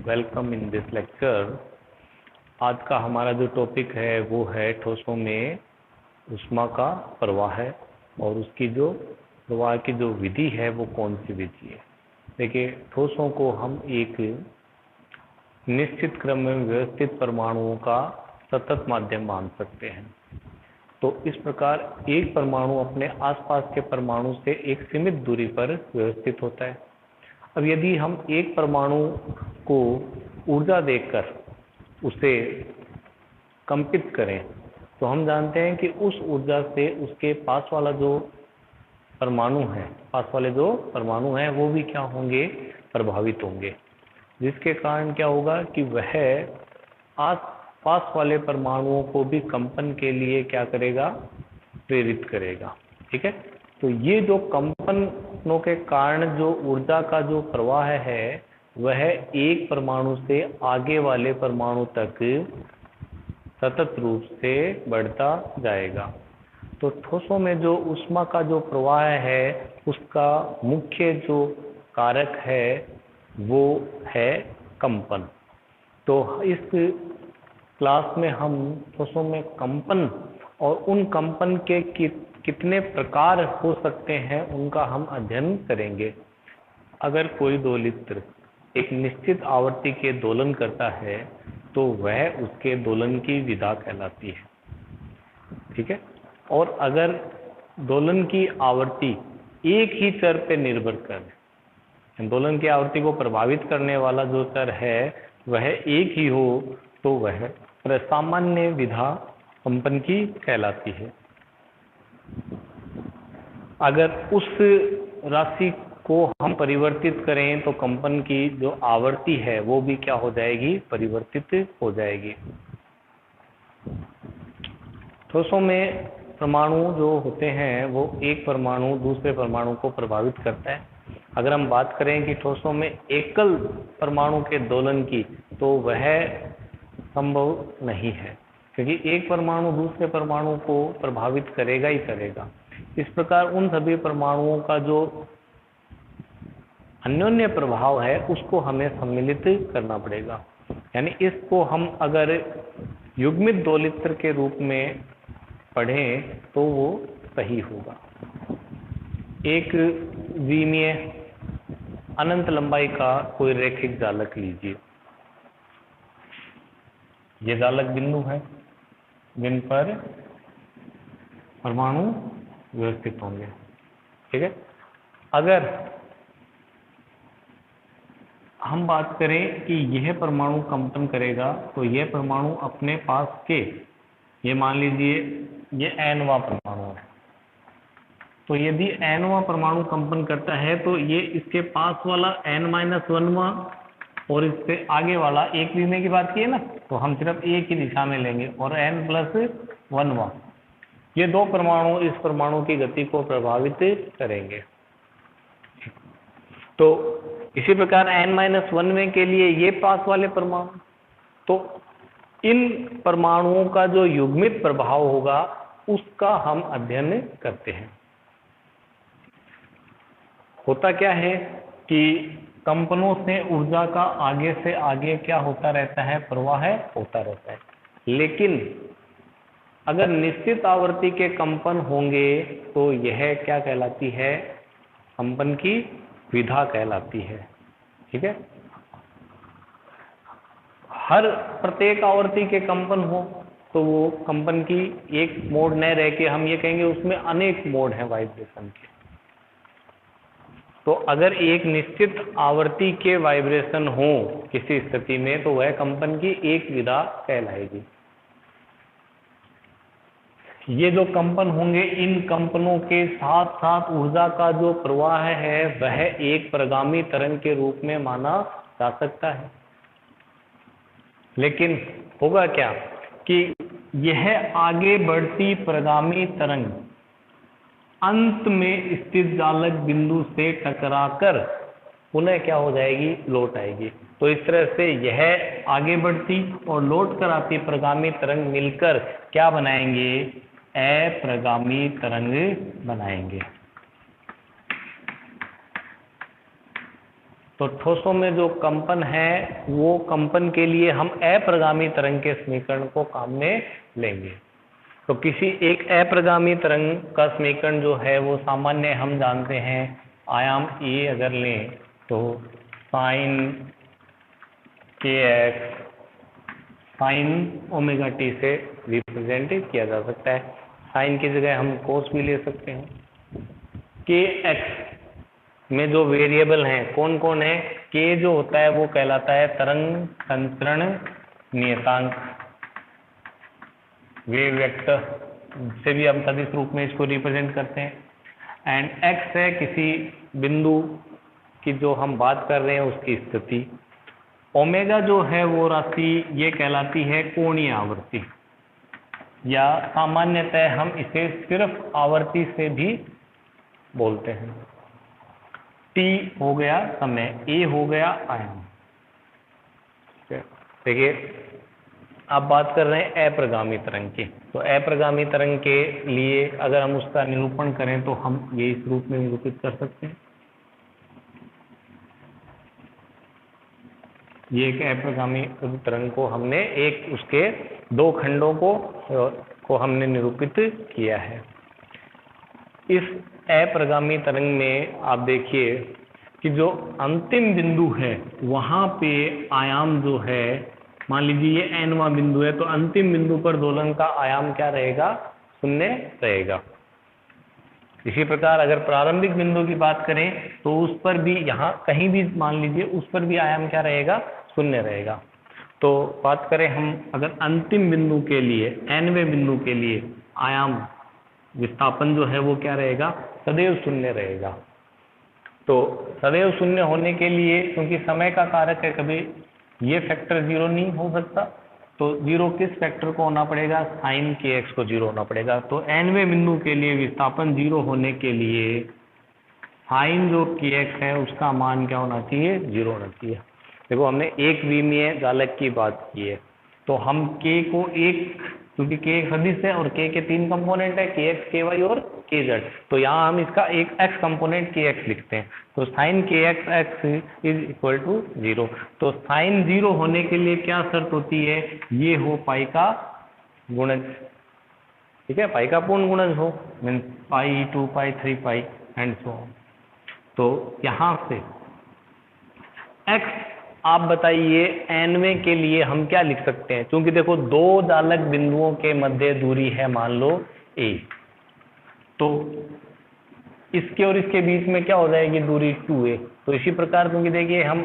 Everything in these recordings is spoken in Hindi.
Welcome in this lecture. आज का हमारा जो टॉपिक है वो है ठोसों में ऊष्मा का प्रवाह है और उसकी जो प्रवाह की जो विधि है वो कौन सी विधि है। देखिए, ठोसों को हम एक निश्चित क्रम में व्यवस्थित परमाणुओं का सतत माध्यम मान सकते हैं। तो इस प्रकार एक परमाणु अपने आसपास के परमाणु से एक सीमित दूरी पर व्यवस्थित होता है। अब यदि हम एक परमाणु को ऊर्जा देकर उसे कंपित करें तो हम जानते हैं कि उस ऊर्जा से उसके पास वाला जो परमाणु है, पास वाले जो परमाणु हैं वो भी क्या होंगे, प्रभावित होंगे, जिसके कारण क्या होगा कि वह आस पास वाले परमाणुओं को भी कंपन के लिए क्या करेगा, प्रेरित करेगा। ठीक है, तो ये जो कंपनों के कारण जो ऊर्जा का जो प्रवाह है वह एक परमाणु से आगे वाले परमाणु तक सतत रूप से बढ़ता जाएगा। तो ठोसों में जो ऊष्मा का जो प्रवाह है उसका मुख्य जो कारक है वो है कंपन। तो इस क्लास में हम ठोसों में कंपन और उन कंपन के कितने प्रकार हो सकते हैं उनका हम अध्ययन करेंगे। अगर कोई दोलित्र एक निश्चित आवर्ती के दोलन करता है तो वह उसके दोलन की विधा कहलाती है। ठीक है, और अगर दोलन की आवर्ती एक ही चर पे निर्भर करे, दोलन की आवर्ती को प्रभावित करने वाला जो चर है वह एक ही हो तो वह सामान्य विधा कंपन की कहलाती है। अगर उस राशि को हम परिवर्तित करें तो कंपन की जो आवर्ती है वो भी क्या हो जाएगी, परिवर्तित हो जाएगी। ठोसों में परमाणु जो होते हैं वो एक परमाणु दूसरे परमाणु को प्रभावित करता है। अगर हम बात करें कि ठोसों में एकल परमाणु के दोलन की तो वह संभव नहीं है, क्योंकि एक परमाणु दूसरे परमाणु को प्रभावित करेगा ही करेगा। इस प्रकार उन सभी परमाणुओं का जो अन्योन्य प्रभाव है उसको हमें सम्मिलित करना पड़ेगा। यानी इसको हम अगर युग्मित दोलित्र के रूप में पढ़ें तो वो सही होगा। एक द्विमीय अनंत लंबाई का कोई रैखिक जालक लीजिए। ये जालक बिंदु है जिन पर परमाणु व्यवस्थित होंगे। ठीक है, अगर हम बात करें कि यह परमाणु कंपन करेगा तो यह परमाणु अपने पास के, ये मान लीजिए ये n वां परमाणु है, तो यदि n वां परमाणु कंपन करता है तो ये इसके पास वाला n-1वां और इससे आगे वाला एक लेने की बात की है ना, तो हम सिर्फ एक ही दिशा में लेंगे और n+1वां, ये दो परमाणु इस परमाणु की गति को प्रभावित करेंगे। तो इसी प्रकार n-1वें के लिए ये पास वाले परमाणु, तो इन परमाणुओं का जो युग्मित प्रभाव होगा उसका हम अध्ययन करते हैं। होता क्या है कि कंपनों से ऊर्जा का आगे से आगे क्या होता रहता है, प्रवाह होता रहता है। लेकिन अगर निश्चित आवर्ती के कंपन होंगे तो यह क्या कहलाती है, कंपन की विधा कहलाती है। ठीक है, हर प्रत्येक आवर्ती के कंपन हो तो वो कंपन की एक मोड न रह के हम ये कहेंगे उसमें अनेक मोड हैं वाइब्रेशन के। तो अगर एक निश्चित आवर्ती के वाइब्रेशन हो किसी स्थिति में तो वह कंपन की एक विधा कहलाएगी। ये जो कंपन होंगे इन कंपनों के साथ साथ ऊर्जा का जो प्रवाह है वह एक प्रगामी तरंग के रूप में माना जा सकता है। लेकिन होगा क्या कि यह आगे बढ़ती प्रगामी तरंग अंत में स्थित जालक बिंदु से टकराकर पुनः क्या हो जाएगी, लौट आएगी। तो इस तरह से यह आगे बढ़ती और लौट कर आती प्रगामी तरंग मिलकर क्या बनाएंगे, अप्रगामी तरंग बनाएंगे। तो ठोसों में जो कंपन है वो कंपन के लिए हम अप्रगामी तरंग के समीकरण को काम में लेंगे। तो किसी एक अप्रगामी तरंग का समीकरण जो है वो सामान्य हम जानते हैं, आयाम ए अगर लें तो sine k x sign omega T से रिप्रेजेंट किया जा सकता है। साइन की जगह हम कोस भी ले सकते हैं। के एक्स में जो वेरिएबल हैं कौन कौन है, के जो होता है वो कहलाता है तरंग संचरण नियतांक, वेव वेक्टर से भी हम सदिश रूप में इसको रिप्रेजेंट करते हैं। एंड एक्स है किसी बिंदु की जो हम बात कर रहे हैं उसकी स्थिति। ओमेगा जो है वो राशि ये कहलाती है कोणीय आवृत्ति, या सामान्यतः हम इसे सिर्फ आवृत्ति से भी बोलते हैं। टी हो गया समय, ए हो गया आयाम। देखिए आप बात कर रहे हैं अप्रगामी तरंग की, तो अप्रगामी तरंग के लिए अगर हम उसका निरूपण करें तो हम ये इस रूप में निरूपित कर सकते हैं। ये एक अप्रगामी तरंग को हमने एक उसके दो खंडों को हमने निरूपित किया है। इस अप्रगामी तरंग में आप देखिए कि जो अंतिम बिंदु है वहां पे आयाम जो है, मान लीजिए ये nवां बिंदु है, तो अंतिम बिंदु पर दोलन का आयाम क्या रहेगा, शून्य रहेगा। इसी प्रकार अगर प्रारंभिक बिंदु की बात करें तो उस पर भी, यहाँ कहीं भी मान लीजिए उस पर भी आयाम क्या रहेगा, शून्य रहेगा। तो बात करें हम अगर अंतिम बिंदु के लिए, nवें बिंदु के लिए आयाम विस्थापन जो है वो क्या रहेगा, सदैव शून्य रहेगा। तो सदैव शून्य होने के लिए, क्योंकि समय का कारक है, कभी ये फैक्टर जीरो नहीं हो सकता, तो जीरो किस फैक्टर को होना पड़ेगा, साइन के एक्स को जीरो होना पड़ेगा। तो nवें बिंदु के लिए विस्थापन जीरो होने के लिए साइन जो के एक्स है उसका मान क्या होना चाहिए, जीरो होना चाहिए। देखो हमने एक विमीय जालक की बात की है, तो हम k को एक, क्योंकि k एक सदिश है और k के तीन कंपोनेंट है, के एक्स, के वाई और के जेड, तो यहाँ हम इसका एक x कंपोनेंट के एक्स लिखते हैं। तो sine k x x is equal to zero. तो साइन जीरो होने के लिए क्या शर्त होती है, ये हो पाई का गुणज, ठीक है, पाई का पूर्ण गुणज हो, mean pi, 2 pi, 3 pi and so on. तो यहाँ से x आप बताइए nवें के लिए हम क्या लिख सकते हैं, क्योंकि देखो दो जालक बिंदुओं के मध्य दूरी है मान लो a, तो इसके और इसके बीच में क्या हो जाएगी दूरी 2a। तो इसी प्रकार क्योंकि देखिए हम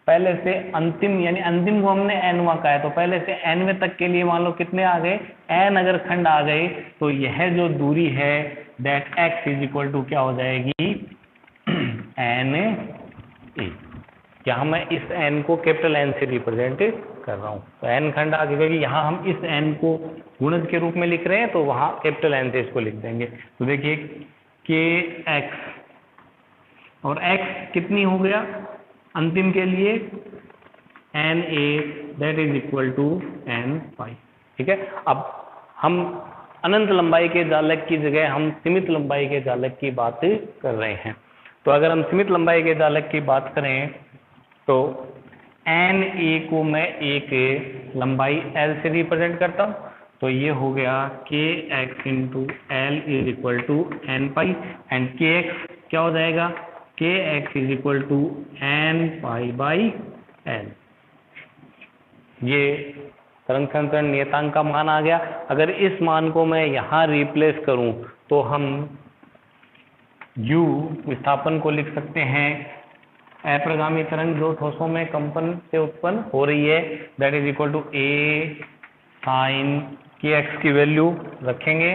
पहले से अंतिम, यानी अंतिम को हमने nवां का है, तो पहले से nवें तक के लिए मान लो कितने आ गए, n अगर खंड आ गए, तो यह जो दूरी है that x is equal to क्या हो जाएगी, n a। यहाँ मैं इस n को कैपिटल N से रिप्रेजेंट कर रहा हूँ, तो n खंड आ गया, क्योंकि यहाँ हम इस n को गुणज के रूप में लिख रहे हैं, तो वहाँ कैपिटल N से इसको लिख देंगे। तो देखिए के एक्स और x कितनी हो गया अंतिम के लिए, n a that is equal to n pi, ठीक है। अब हम अनंत लंबाई के जालक की जगह हम सीमित लंबाई के जालक की बात कर रहे हैं। तो अगर हम सीमित लंबाई के जालक की बात करें तो एन ए को मैं एक लंबाई एल से रिप्रेजेंट करता हूँ, तो ये हो गया k x into l is equal to n pi, and k x क्या हो जाएगा, k x is equal to n pi by l. ये तरंग संचरण नियतांक का मान आ गया। अगर इस मान को मैं यहाँ रिप्लेस करूँ तो हम u विस्थापन को लिख सकते हैं, अप्रगामी तरंग जो ठोसों में कंपन से उत्पन्न हो रही है, that is equal to a sine k x की वैल्यू रखेंगे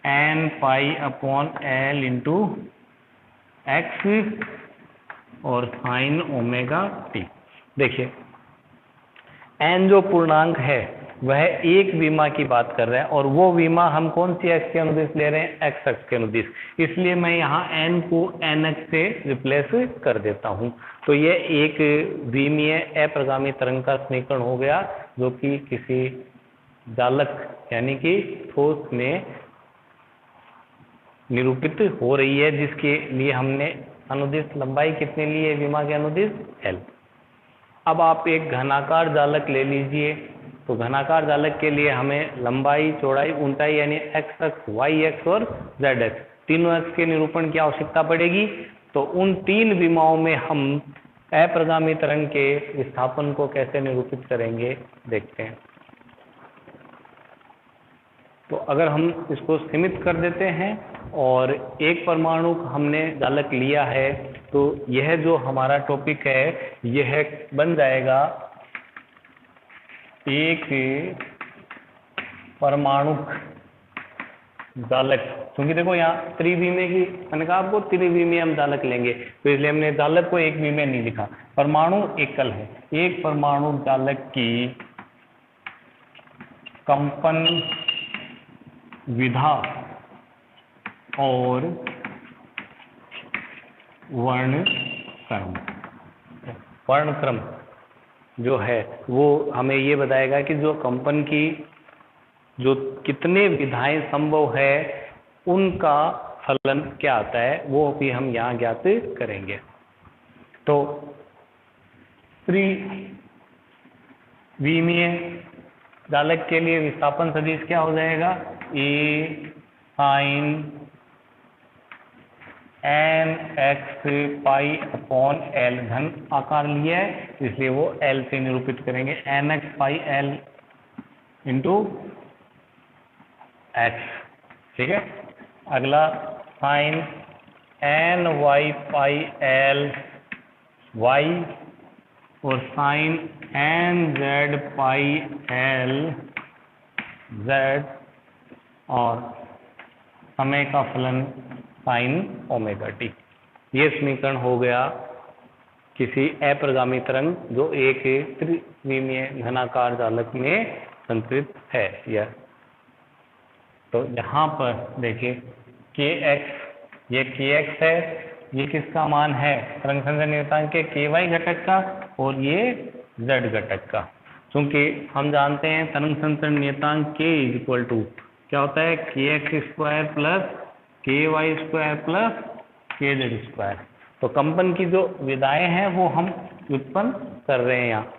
n पाई अपॉन एल इंटू एक्स और साइन ओमेगा टी। देखिए n जो पूर्णांक है वह एक विमा की बात कर रहे हैं, और वो विमा हम कौन सी एक्स के अनुदिश ले रहे हैं, एक्स एक्स के अनुदिश, इसलिए मैं यहाँ n को nx से रिप्लेस कर देता हूँ। तो ये एक विमीय अप्रगामी तरंग का समीकरण हो गया, जो कि किसी जालक यानी कि ठोस में निरूपित हो रही है, जिसके लिए हमने अनुदिश लंबाई कितनी ली है विमा की अनुदिश L। अब आप एक घनाकार जालक ले लीजिए। तो घनाकार जालक के लिए हमें लंबाई, चौड़ाई, ऊंचाई यानी x अक्ष, y अक्ष और z अक्ष, तीनों अक्ष के निरूपण की आवश्यकता पड़ेगी। तो उन तीन विमाओं में हम अप्रगामी तरंग के विस्थापन को कैसे निरूपित करेंगे देखते हैं। तो अगर हम इसको सीमित कर देते हैं और एक परमाणु हमने जालक लिया है, तो यह जो हमारा टॉपिक है यह बन जाएगा एक परमाणु जालक। क्योंकि देखो यहाँ त्रिविमीय की, मैंने कहा आपको त्रिविमीय हम जालक लेंगे, तो इसलिए हमने जालक को एक विमीय नहीं लिखा, परमाणु एकल है। एक परमाणु जालक की कंपन विधा और वर्णक्रम जो है वो हमें ये बताएगा कि जो कंपन की जो कितने विधाएं संभव है उनका फलन क्या आता है, वो भी हम यहाँ ज्ञात करेंगे। तो त्रिविमीय जालक के लिए विस्थापन सदिश क्या हो जाएगा, A sine N X pi upon L. घन आकार लिया है इसलिए वो एल से निरूपित करेंगे, N X pi L into X. ठीक है, अगला sine N Y pi L Y और sine N Z pi L Z और समय का फलन साइन ओमेगा टी। ये समीकरण हो गया किसी अप्रगामी तरंग जो एक त्रिविमीय घनाकार जालक में संतृप्त है। यह तो यहाँ पर देखिए kx, ये kx है, ये किसका मान है, तरंग संचरण नियतांक के ky घटक का और ये z घटक का। क्योंकि हम जानते हैं तरंग संचरण नियतांक k इक्वल टू क्या होता है, kx square plus ky square plus kz square. तो कंपन की जो विधाएं हैं वो हम व्युत्पन्न कर रहे हैं यहाँ।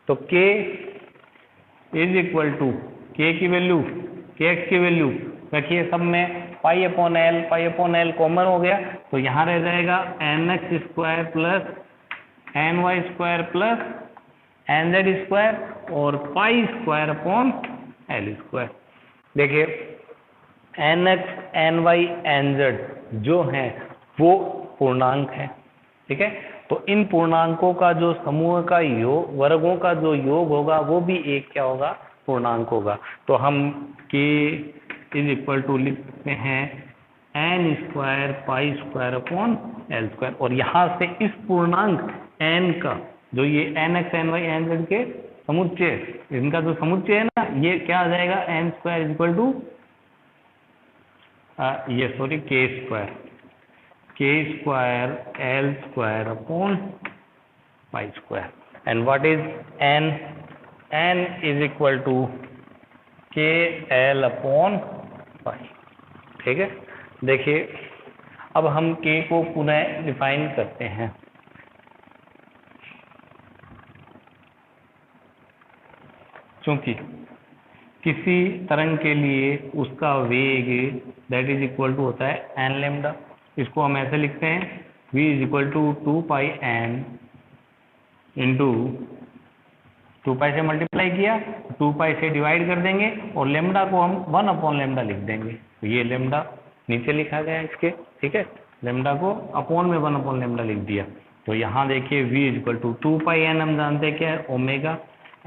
तो k is equal to, k की वैल्यू, kx की वैल्यू रखिए सब में, पाई अपॉन एल कॉमन हो गया, तो यहाँ रह जाएगा N X square plus N Y square plus N Z square और pi square upon L square. देखिए N x N Y N Z जो हैं वो पूर्णांक है। ठीक है, तो इन पूर्णांकों का जो समूह का योग, वर्गों का जो योग होगा वो भी एक क्या होगा, पूर्णांक होगा। तो हम k इज इक्वल टू लिखते हैं n square pi square upon L square, और यहाँ से इस पूर्णांक n का जो ये n x N Y N z के समुच्चय, इनका जो समुच्चय है ना, ये क्या आ जाएगा, N square is equal to K square L square upon pi square. And what is N, N is equal to K L upon pi. ठीक है, देखिए अब हम k को पुनः डिफाइन करते हैं। क्योंकि किसी तरंग के लिए उसका वेग दैट इज इक्वल टू होता है एन लेमडा। इसको हम ऐसे लिखते हैं v is equal to 2 pi n into 2 pi से मल्टीप्लाई किया, 2 पाई से डिवाइड कर देंगे और लेमडा को हम 1 अपॉन लेमडा लिख देंगे। तो ये लेमडा नीचे लिखा गया है इसके। ठीक है, लेमडा को अपॉन में 1 अपॉन लेमडा लिख दिया। तो यहाँ देखिए v is equal to 2 pi n, हम जानते हैं क्या है, omega,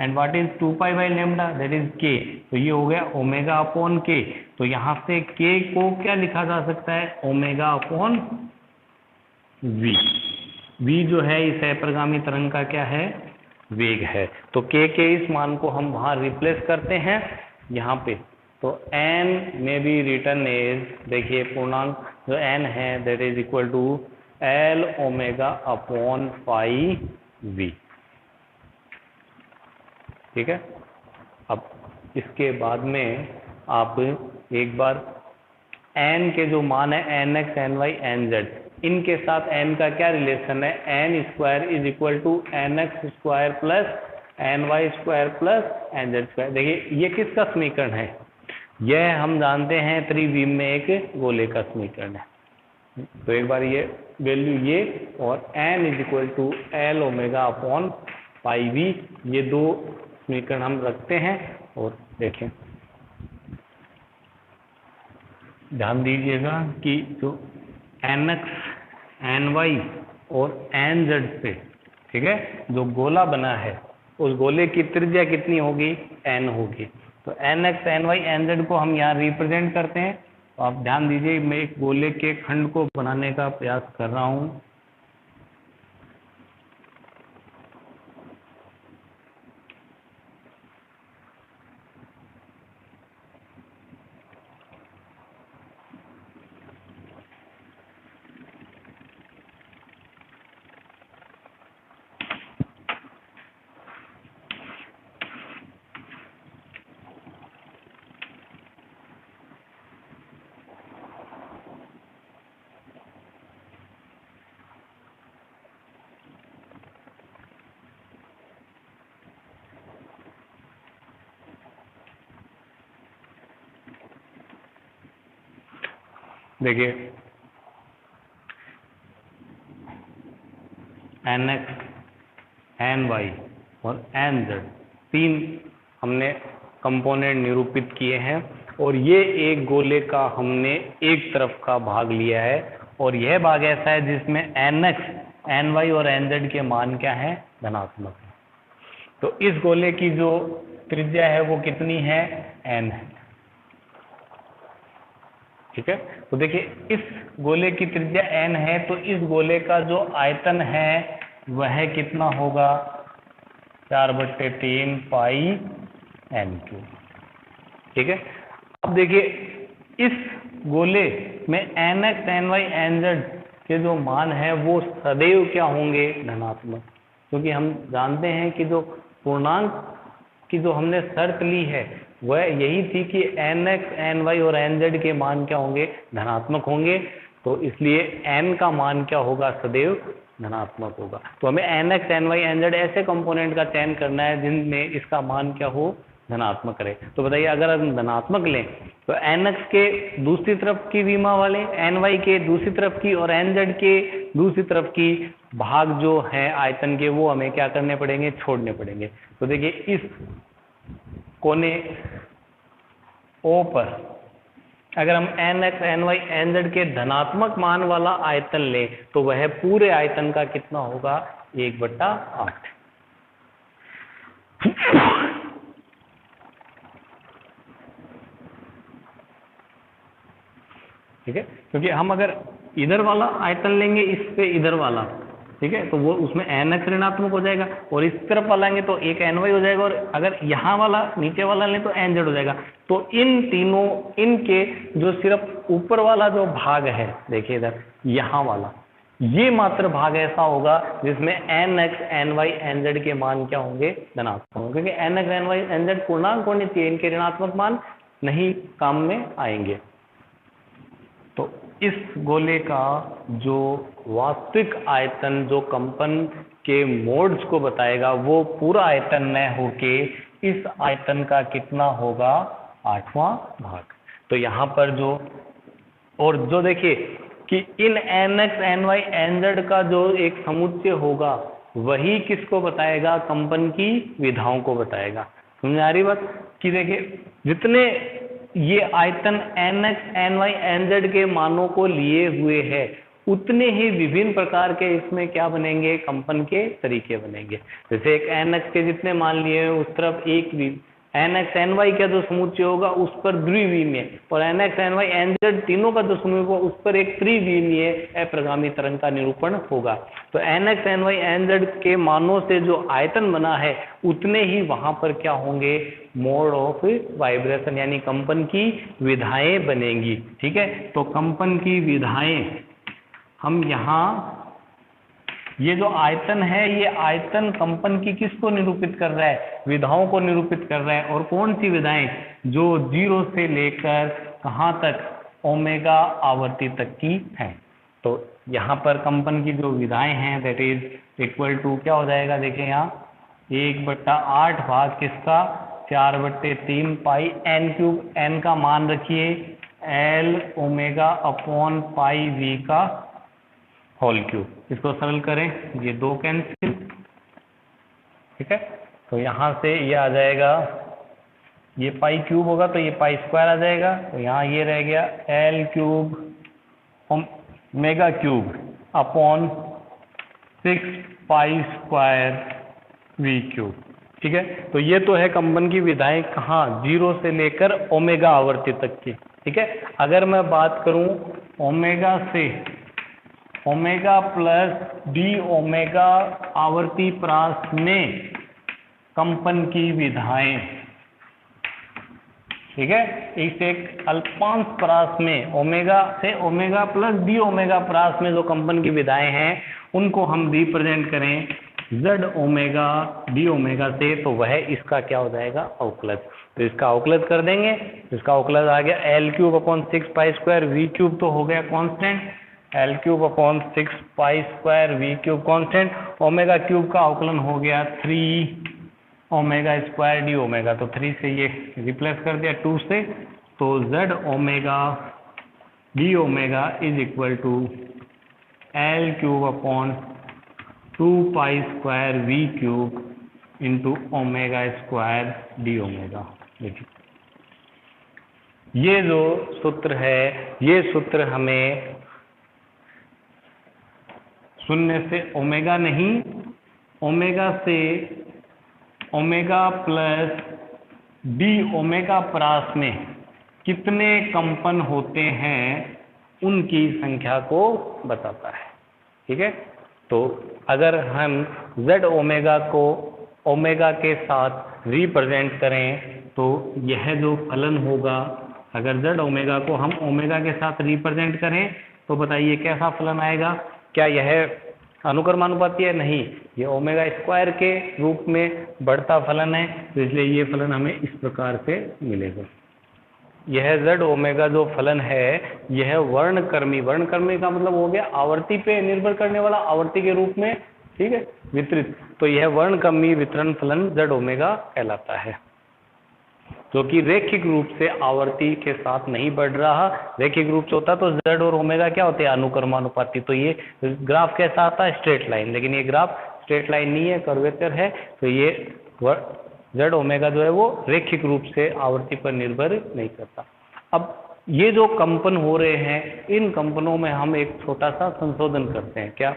and what is 2 pi by lambda that is k। तो ये हो गया ओमेगा अपॉन k। तो यहाँ से k को क्या लिखा जा सकता है, ओमेगा अपॉन v। v जो है इस अप्रगामी तरंग का क्या है, वेग है। तो k के इस मान को हम वहां रिप्लेस करते हैं यहाँ पे। तो n में बी रिटर्न एज, देखिए पूर्णांक जो n है that is equal to l omega upon pi v। ठीक है, अब इसके बाद में आप एक बार n के जो मान है n x N Y N z, इनके साथ n का क्या रिलेशन है, n square is equal to nx square plus ny square plus nz square. देखिए ये किसका समीकरण है, यह हम जानते हैं त्रिविम में एक गोले का समीकरण है। तो एक बार ये वैल्यू ये और n is equal to l omega upon pi v, ये दो समीकरण हम रखते हैं। और देखें ध्यान दीजिएगा कि जो nx ny और nz से, ठीक है, जो गोला बना है उस गोले की त्रिज्या कितनी होगी, n होगी। तो nx ny nz को हम यहाँ रिप्रेजेंट करते हैं। तो आप ध्यान दीजिए, मैं एक गोले के खंड को बनाने का प्रयास कर रहा हूँ। देखिए nx ny और nz तीन हमने कंपोनेंट निरूपित किए हैं और ये एक गोले का हमने एक तरफ का भाग लिया है और यह भाग ऐसा है जिसमें nx ny और nz के मान क्या है, धनात्मक है। तो इस गोले की जो त्रिज्या है वो कितनी है, n है, ठीक है। तो देखिए इस गोले की त्रिज्या n है, तो इस गोले का जो आयतन है वह कितना होगा, 4/3 पाई n3, ठीक है। अब देखिए इस गोले में nx ny nz के जो मान है वो सदैव क्या होंगे, धनात्मक, क्योंकि हम जानते हैं कि जो पूर्णांक की जो हमने शर्त ली है वह यही थी कि nx ny और nz के मान क्या होंगे, धनात्मक होंगे। तो इसलिए n का मान क्या होगा, सदैव धनात्मक होगा। तो हमें nx ny nz ऐसे कंपोनेंट का चयन करना है जिनमें इसका मान क्या हो, धनात्मक रहे। तो बताइए अगर हम धनात्मक लें तो nx के दूसरी तरफ की विमा वाले, ny के दूसरी तरफ की और nz के दूसरी तरफ की भाग जो है आयतन के वो हमें क्या करने पड़ेंगे, छोड़ने पड़ेंगे। तो देखिए इस कोने O पर अगर हम nx ny nz के धनात्मक मान वाला आयतन लें तो वह पूरे आयतन का कितना होगा, 1/8। ठीक है, क्योंकि हम अगर इधर वाला आयतन लेंगे इस पे इधर वाला, ठीक है, तो वो उसमें nx ऋणात्मक हो जाएगा और इस तरफ वाला लेंगे तो एक ny हो जाएगा और अगर यहाँ वाला नीचे वाला लें तो nz हो जाएगा। तो इन तीनों, इनके जो सिर्फ ऊपर वाला जो भाग है, देखिए इधर यहाँ वाला, ये मात्र भाग ऐसा होगा जिसमें nx ny nz के मान क्या होंगे, धनात्मक होंगे, क्योंकि nx ny nz पूर्णांक होने चाहिए, इनके ऋणात्मक मान नहीं काम में आएंगे। तो इस गोले का जो वास्तविक आयतन जो कंपन के मोड्स को बताएगा वो पूरा आयतन न होके इस आयतन का कितना होगा, 8वां भाग। तो यहाँ पर जो, और जो देखिए कि इन nx ny nz का जो एक समुच्चय होगा वही किसको बताएगा, कंपन की विधाओं को बताएगा। समझ आ रही बात, कि देखिए जितने ये आयतन nx ny nz के मानों को लिए हुए है उतने ही विभिन्न प्रकार के इसमें क्या बनेंगे, कंपन के तरीके बनेंगे। जैसे एक nx के जितने मान लिए हैं उस तरफ एक nx ny का जो समुच्चय होगा उस पर द्विविमीय, और nx ny nz तीनों का जो समूह होगा उस पर एक त्रिविमीय अप्रगामी तरंग का निरूपण होगा। तो nx ny nz के मानों से जो आयतन बना है उतने ही वहां पर क्या होंगे, मोड ऑफ वाइब्रेशन यानी कंपन की विधाएं बनेंगी। ठीक है, तो कंपन की विधाएं हम यहाँ, ये जो आयतन है ये आयतन कंपन की किसको निरूपित कर रहा है, विधाओं को निरूपित कर रहा है। और कौन सी विधाएं, जो 0 से लेकर कहाँ तक, ओमेगा आवृत्ति तक की हैं। तो यहाँ पर कंपन की जो विधाएं हैं दैट इज इक्वल टू क्या हो जाएगा, देखिए यहाँ 1/8 भाग किसका 4/3 पाई n क्यूब, n का मान रखिए L omega upon pi v का होल क्यूब। इसको सरल करें, ये 2 कैंसिल, ठीक है। तो यहाँ से ये आ जाएगा, ये पाई क्यूब होगा तो ये पाई स्क्वायर आ जाएगा, तो यहाँ ये रह गया L cube omega cube upon 6 पाई स्क्वायर v क्यूब, ठीक है। तो ये तो है कंपन की विधाएं कहाँ, 0 से लेकर ओमेगा आवर्ती तक की, ठीक है। अगर मैं बात करूं ओमेगा से ओमेगा प्लस डी ओमेगा आवर्ती प्रास में कंपन की विधाएं, ठीक है। इस एक अल्पांश प्रास में ओमेगा से ओमेगा प्लस डी ओमेगा प्रास में जो कंपन की विधाएं हैं उनको हम रिप्रेजेंट करें z ओमेगा डी ओमेगा से, तो वह इसका क्या हो जाएगा, अवकलज। तो इसका अवकलज कर देंगे, इसका अवकलज आ गया L क्यूब अपॉन 6 पाई स्क्वायर v क्यूब तो हो गया कांस्टेंट, L क्यूब अपॉन 6 पाई square v cube constant, omega cube का अवकलन हो गया 3 ओमेगा स्क्वायर डी ओमेगा, तो 3 से ये रिप्लेस कर दिया 2 से, तो z omega d omega is equal to L cube upon 2 pi square v cube into omega square d omega. देखिए ये जो सूत्र है, ये सूत्र हमें शून्य से ओमेगा नहीं, ओमेगा से ओमेगा प्लस डी ओमेगा प्रास में कितने कंपन होते हैं उनकी संख्या को बताता है, ठीक है। तो अगर हम z ओमेगा को ओमेगा के साथ रिप्रेजेंट करें तो यह जो फलन होगा, अगर z ओमेगा को हम ओमेगा के साथ रिप्रेजेंट करें तो बताइए कैसा फलन आएगा, क्या यह अनुक्रमानुपाती है, नहीं, ये ओमेगा स्क्वायर के रूप में बढ़ता फलन है, तो इसलिए ये फलन हमें इस प्रकार से मिलेगा। यह z ओमेगा जो फलन है यह वर्णक्रमी, वर्णक्रमी का मतलब हो गया आवर्ती पे निर्भर करने वाला, आवर्ती के रूप में, ठीक है, वितरित, तो यह वर्णक्रमी वितरण फलन z ओमेगा कहलाता है, जो कि रैखिक रूप से आवर्ती के साथ नहीं बढ़ रहा। रैखिक रूप से होता तो z और ओमेगा क्या होते हैं, अनुक्रमानुपाती। तो ये ग्राफ कैसा आता है, स्ट्रेट लाइन, लेकिन ये ग्राफ स्ट्रेट लाइन नहीं है, कर्वेचर है, तो ये z ओमेगा जो है वो रैखिक रूप से आवर्ती पर निर्भर नहीं करता। अब ये जो कंपन हो रहे हैं, इन कंपनों में हम एक छोटा सा संशोधन करते हैं। क्या,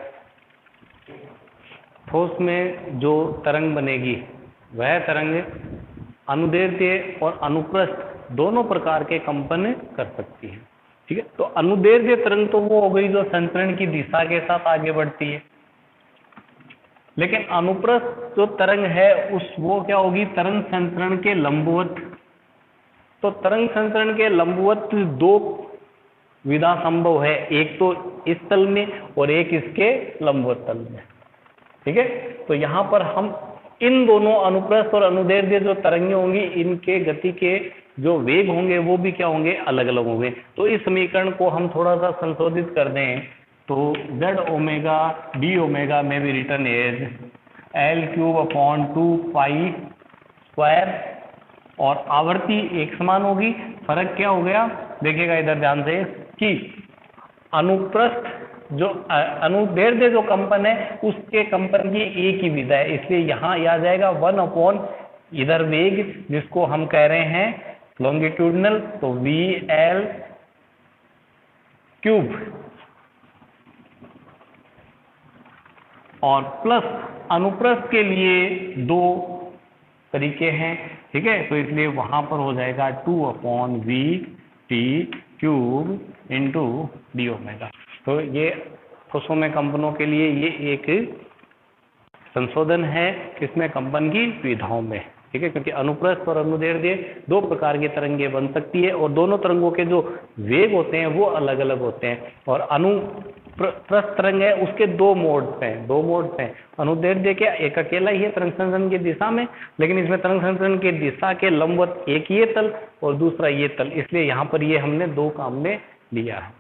ठोस में जो तरंग बनेगी वह तरंग अनुदैर्ध्य और अनुप्रस्थ दोनों प्रकार के कंपन कर सकती है, ठीक है। तो अनुदैर्ध्य तरंग तो वो हो गई जो संचरण की दिशा के साथ आगे बढ़ती है, लेकिन अनुप्रस्थ जो तरंग है वो क्या होगी, तरंग संचरण के लंबवत। तो तरंग संचरण के लंबवत दो विधा संभव है, एक तो इस तल में और एक इसके लंबवत तल में, ठीक है। तो यहाँ पर हम इन दोनों अनुप्रस्थ और अनुदैर्ध्य जो तरंगें होंगी, इनके गति के जो वेग होंगे वो भी क्या होंगे, अलग अलग होंगे। तो इस समीकरण को हम थोड़ा सा संशोधित कर दें तो z ओमेगा डी ओमेगा में भी written as L cube upon 2 pi square, और आवर्ती एक समान होगी। फर्क क्या हो गया, देखिएगा इधर ध्यान से कि अनुप्रस्थ जो अनुदैर्ध्य जो कंपन है उसके कंपन की एक ही विधा है, इसलिए यहाँ आ जाएगा 1 अपॉन इधर वेग जिसको हम कह रहे हैं लॉन्गिट्यूडनल, तो VL क्यूब और प्लस अनुप्रस्थ के लिए दो तरीके हैं, ठीक है। तो इसलिए वहां पर हो जाएगा 2 upon we T cube into D omega. तो ये ठोसों में कंपनों के लिए ये एक संशोधन है, किसमें, कंपन की विधाओं में, ठीक है। क्योंकि अनुप्रस्थ और अनुदैर्ध्य दो प्रकार की तरंगें बन सकती है और दोनों तरंगों के जो वेग होते हैं वो अलग अलग होते हैं। और अनुप्रस्थ तरंग है उसके दो मोड्स हैं, अनुदैर्ध्य के एक अकेला ही है तरंग संचरण की दिशा में, लेकिन इसमें तरंग संचरण की दिशा के लंबवत एक ये तल और दूसरा ये तल, इसलिए यहाँ पर ये हमने दो काम में लिया है।